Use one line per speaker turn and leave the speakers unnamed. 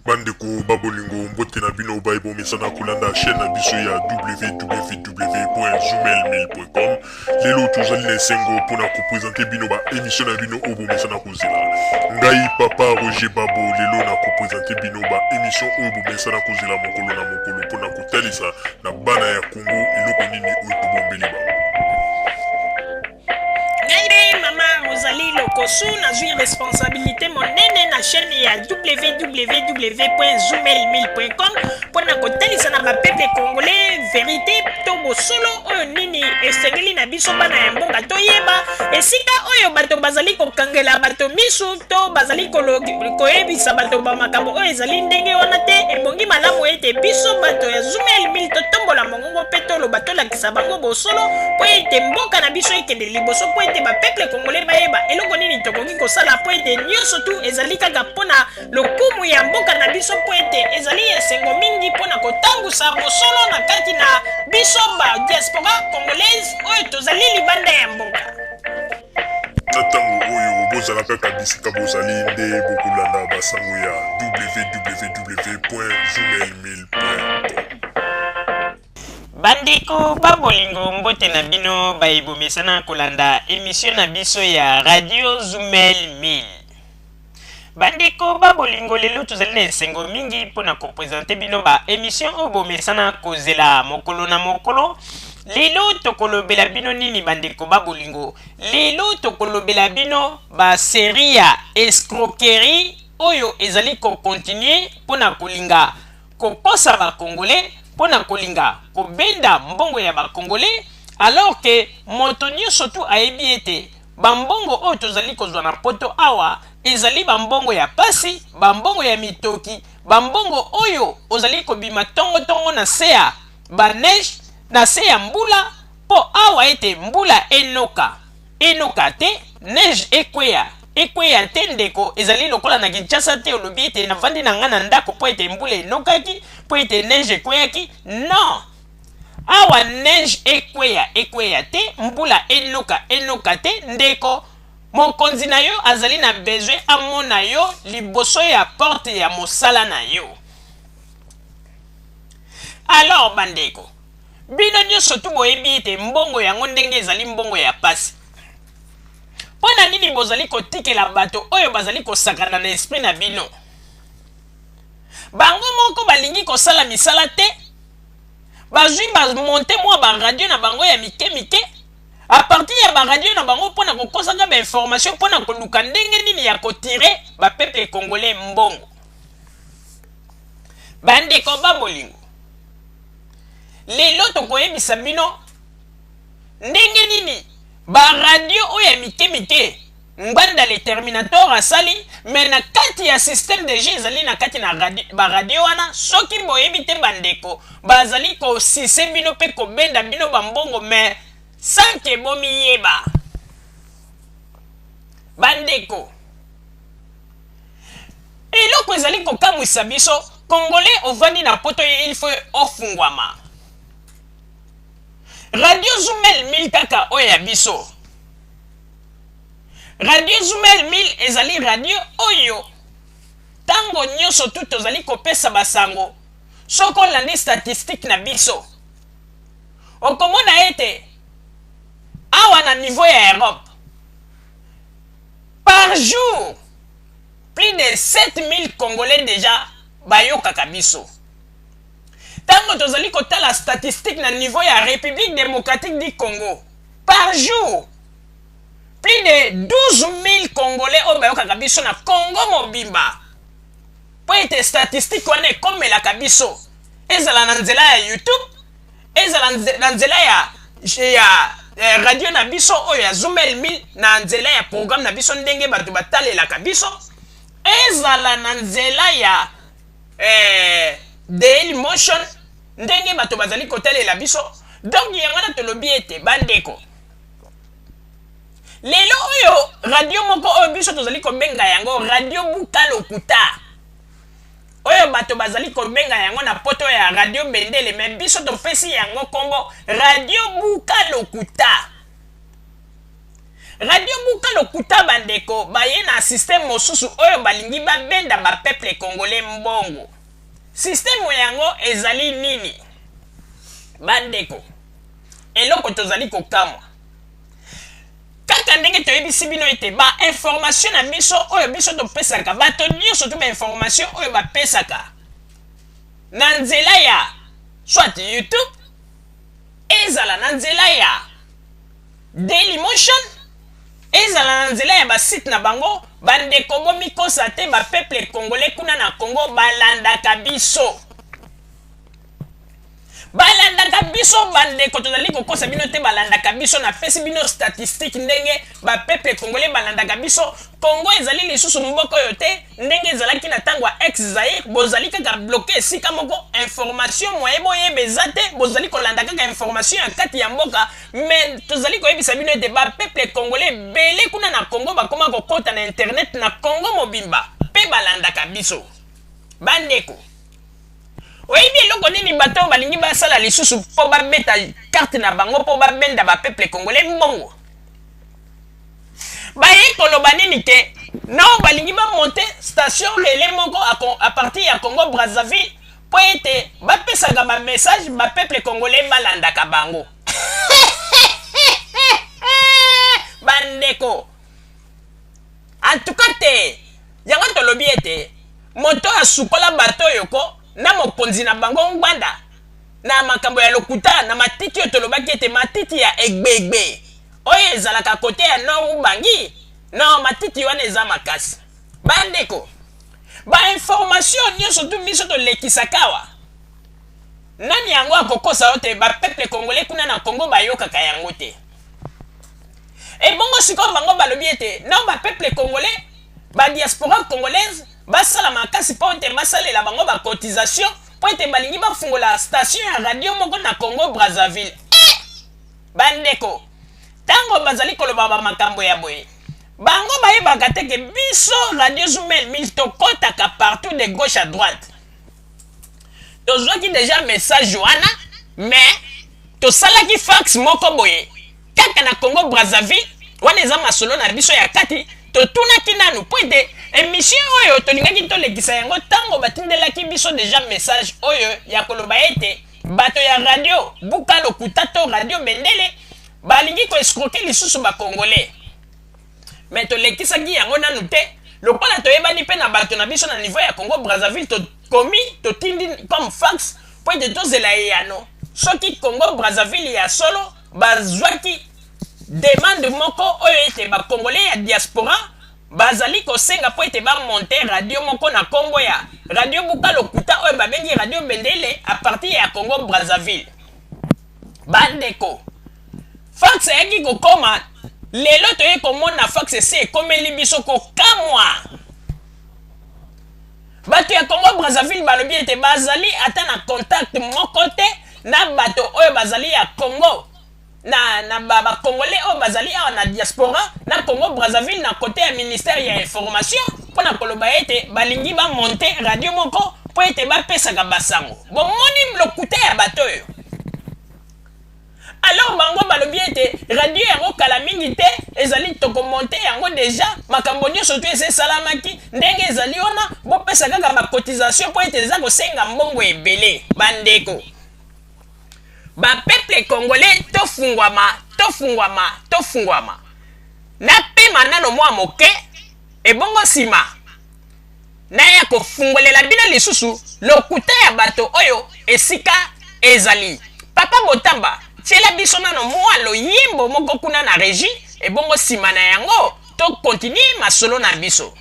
Bandeko babolingo mbote na bino baibo mesana kolanda chaîne na biso ya www.zoomel1000.com. Lelo tozali na esengo mpona kopresente bino ba émission na bino oyo bomesana kozela. Ngai papa Roger Babo lelo na kopresente bino ba émission oyo bomesana kozela mokolo na mokolo mpona kotalisa na bana ya Congo eloko nini oyo tobombeli bango.
Mama Rosalie Lokosu nazwi responsabilité monene na chaîne ya www.zoomel1000.com pona kotalisa na bapeple congolais vérité to bosolo oyo nini esengeli na biso bana ya mboka toyeba esika oyo bato bazali kokangela bato misu to bazali koyebisa bato bamakambo oyo ezali ndenge wana te ebongi malamu ete biso bato ya Zoomel 1000 totombola mongongo mpe toloba tolakisa bango bosolo po ete mboka na biso ekende liboso po ete bapeple congolais bayeba eloko nini tokoki kosala po ete nyonso tu ezali kaka mpona lokumu ya mboka na biso po ete ezali esengo mingi mpona kotambusa bosolo na kati na biso ba diaspora congolaise oyo tozali libanda ya mboka.
Na ntango oyo bozala kaka bisika bozali nde bokolanda basango ya www.zoomel1000.com.
Bandeko babolingo mbote na bino baibomesana kolanda émission na biso ya Radio Zoomel 1000. Bandeko babolingo lelo tozali na esengo mingi mpona kopresente bino ba émission oyo bomesana kozela mokolo na mokolo. Lelo tokolobela bino nini bandeko babolingo? Lelo tokolobela bino ba série ya escroquerie oyo ezali ko continuer mpona kolinga kokosa ba congolais pona kolinga kobenda mbongo ya ba congolais alors que moto nyonso tu ayebi ete bambongo oyo tozali kozwa na poto awa ezali bambongo ya pasi, bambongo ya mitoki, bambongo oyo ozali kobima tongo na se ya baneige na se ya mbula po awa ete mbula enoka te neige ekweya te ndeko ezali lokola na Kinshasa te olobi ete navandi na nga na ndako po ete mbula enokaki po ete neige ekweyaki. Non, awa neige ekweya te, mbula enoka te ndeko mokonzi na yo azali na besoin amona yo liboso ya porte ya mosala na yo. Alors bandeko bino nyonso tu boyebi ete mbongo yango ndenge ezali mbongo ya pasi. Pona nini bozali kotikela bato oyo bazali kosakana na esprit na bino? Bango moko balingi kosala misala te, bazwi bamonte mwa baradio na bango ya mike a partir ya baradio na bango pona kokosaka ba information pona koluka ndenge nini ya kotire ba peuple congolais mbongo. Bandeko babolingo lelo tokoyebisa bino ndenge nini ba radio oyo ya mike ngbanda le terminator asali mais na kati ya système de jeu ezali na kati na ba radio wana soki boyebi te bandeko bazali kosise bino pe kobenda bino bambongo mais sans que bomiyeba. Bandeko eloko ezali kokamwisa biso congolais ovandi na poto il faut ofungwama. Radio Zoomel 1000 kaka oyo ya biso. Radio Zoomel 1000 ezali radio oyo tango nyonso tu tozali kopesa basango soko olandi statistique na biso okomona ete awa na niveau ya Europe par jour plus de 7000 congolais déjà bayokaka biso. Tango tozali kotala statistique na niveau ya République démocratique du Congo par jour plus de 12 000 congolais oyo bayokaka biso na Congo mobimba. Po ete statistique wana ekomelaka biso ezala na nzela ya YouTube, ezala na nzela ya radio na biso oyo ya Zoomel 1000 na nzela ya programme na biso ndenge bato batalelaka biso, ezala na nzela ya Daily Motion ndenge bato bazali kotalela biso. Donc yangana tolobi ete bandeko lelo oyo radio moko oyo biso tozali kobenga yango radio Buka Lokuta oyo bato bazali kobenga yango na poto ya radio Bendele mais biso topesi yango kombo radio Buka Lokuta. radio buka lokuta bandeko baye na système mosusu oyo balingi babenda ba peuple congolais mbongo. Système yango ezali nini? Bandeko eloko tozali kokamwa kaka ndenge toyebisi bino ete ba information na biso oyo biso topesaka bato nyonso to ba information oyo bapesaka na nzela ya soit YouTube ezala na nzela ya Dailymotion ezala na nzela ya basite na bango bandeko bomikosa te ba peuple congolais kuna na Congo balandaka biso. Balandaka biso bandeko tozali kokosa bino te balandaka biso na pesi bino statistique ndenge ba peuple congolais balandaka biso. Congo ezali lisusu mboko yo te ndenge ezalaki na tango ya ex Zaire bozali kaka bloqué esika moko information moye boyeba eza te bozali kolanda kaka information ya kati ya mboka mais tozali koyebisa bino ete ba peuple congolais bele kuna na Congo bakoma kokota na internet na Congo mobimba pe balandaka biso bandeko. Oyebi eloko nini bato balingi basala lisusu mpo babeta carte na bango mpo babenda ba peuple congolais mbongo? Baye koloba nini te non balingi bamonte station relais moko à partir ya Congo Brazzaville po ete bapesaka ba message ba peuple congolais balandaka bango. Bandeko en tout cas te yango tolobi ete moto asukola bato yoko na mokonzi na bango ngbanda na makambo ya lokuta na matiti oyo tolobaki ete matiti ya egbegbe oyo ezalaka kote ya nord ubangi no matiti wana eza makasi. Bandeko ba information nyonso tu biso tolekisaka awa nani yango akokosa yo te ba peuple congolais kuna na Congo bayokaka yango te. Ebongo sikoyo bango balobi ete non ba peuple congolais ba diaspora congolaise basala makasi po ete basalela bango ba cotisation po ete balingi bafungola station ya radio moko na Congo Brazzaville. Bandeko tango bazali koloba ba makambo ya boye bango bayebaka te ke biso Radio Zumel 1000 tokotaka partout de gauche à droite. Tozwaki déjà message wana mais tosalaki fax moko boye kaka na Congo Brazzaville wana eza masolo na biso ya kati totunaki nanu po ete émission oyo tolingaki tolekisa yango tango batindelaki biso déjà message oyo ya koloba ete bato ya radio buka lokuta to radio bendele balingi ko escroquer lisusu ba congolais mais tolekisaki yango nanu te lokola toyebani pe na bato na biso na niveau ya Congo Brazzaville tokomi totindi comme fax po ete tozela eyano soki Congo Brazzaville ya solo bazwaki demande moko oyo ete ba congolais ya diaspora bazali kosenga po ete bamonte radio moko na Congo ya radio buka lokuta oyo babengi radio bendele à partir ya Congo Brazzaville. Bandeko fax eyaki kokoma lelo toye komona fax ese ekomeli biso kokamwa bato ya Congo Brazzaville balobi ete bazali ata na contact moko te na bato oyo bazali ya Congo na ba congolais oyo bazali awa na diaspora na Congo Brazzaville na côté ya ministère ya information pona koloba ete balingi bamonte radio moko po ete bapesaka basango bomoni lokuta ya bato oyo. Alors bango balobi ete radio yango kala mingi te ezali tokomonte yango déjà makambo nyonso tu ese salamaki ndenge ezali wana bopesa kaka ba cotisation po ete eza kosenga mbongo ebele. Bandeko ba peuple congolais tofungwama na pema nano mwa moke ebongo nsima na ya kofungolela bino lisusu lokuta ya bato oyo esika ezali. Papa Botamba tiela biso nano mwa loyimbo moko kuna na régie ebongo nsima na yango to continue masolo na biso.